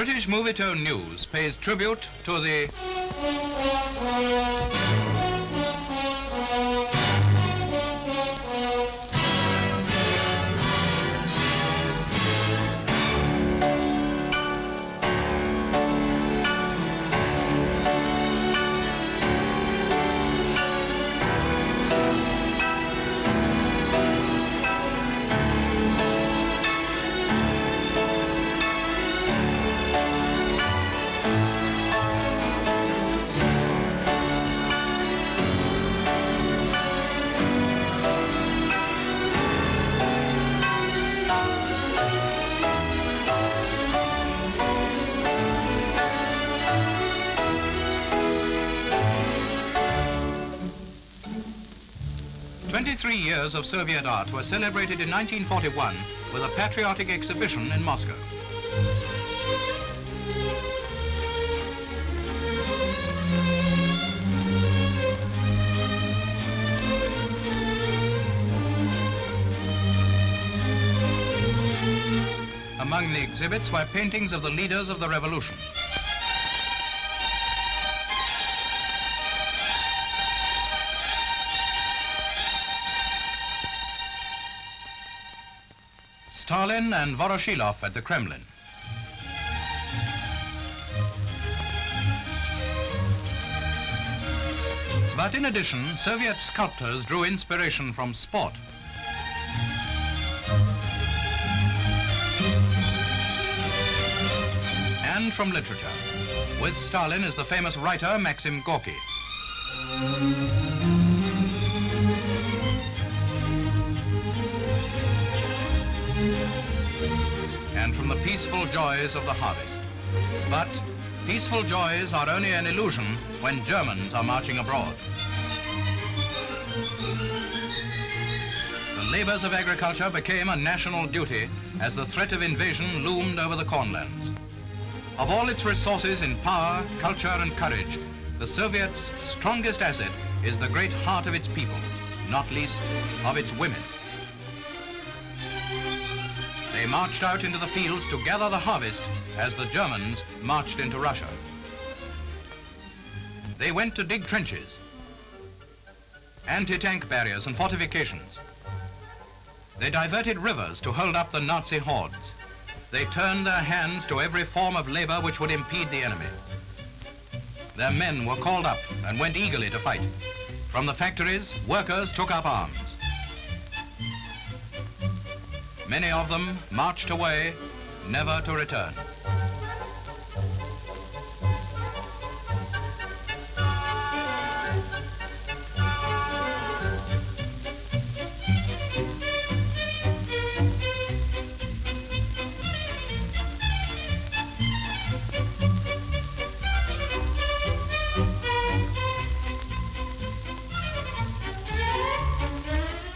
British Movietone News pays tribute to the "23 years of Soviet art were celebrated in 1941 with a patriotic exhibition in Moscow. Among the exhibits were paintings of the leaders of the revolution. Stalin and Voroshilov at the Kremlin. But in addition, Soviet sculptors drew inspiration from sport. And from literature. With Stalin is the famous writer Maxim Gorky. And from the peaceful joys of the harvest. But peaceful joys are only an illusion when Germans are marching abroad. The labors of agriculture became a national duty as the threat of invasion loomed over the cornlands. Of all its resources in power, culture, and courage, the Soviets' strongest asset is the great heart of its people, not least of its women. They marched out into the fields to gather the harvest as the Germans marched into Russia. They went to dig trenches, anti-tank barriers and fortifications. They diverted rivers to hold up the Nazi hordes. They turned their hands to every form of labor which would impede the enemy. Their men were called up and went eagerly to fight. From the factories, workers took up arms. Many of them marched away, never to return.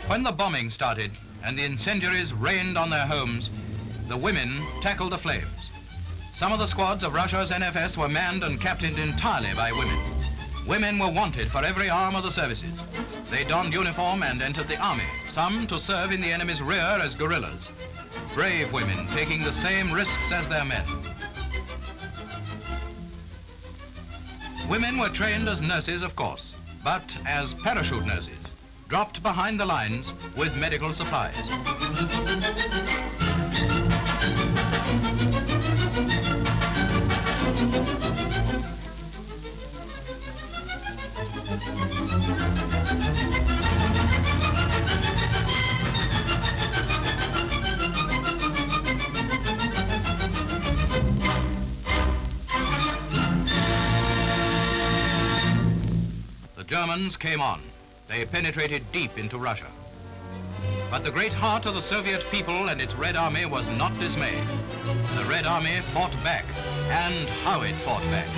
When the bombing started and the incendiaries rained on their homes, the women tackled the flames. Some of the squads of Russia's NFS were manned and captained entirely by women. Women were wanted for every arm of the services. They donned uniform and entered the army, some to serve in the enemy's rear as guerrillas. Brave women taking the same risks as their men. Women were trained as nurses, of course, but as parachute nurses, dropped behind the lines with medical supplies. The Germans came on. They penetrated deep into Russia. But the great heart of the Soviet people and its Red Army was not dismayed. The Red Army fought back, and how it fought back.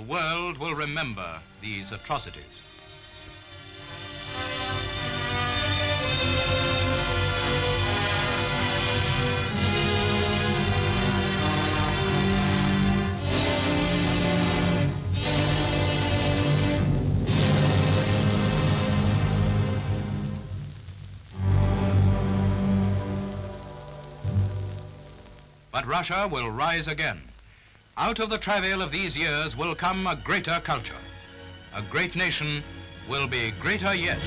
The world will remember these atrocities. But Russia will rise again. Out of the travail of these years will come a greater culture. A great nation will be greater yet.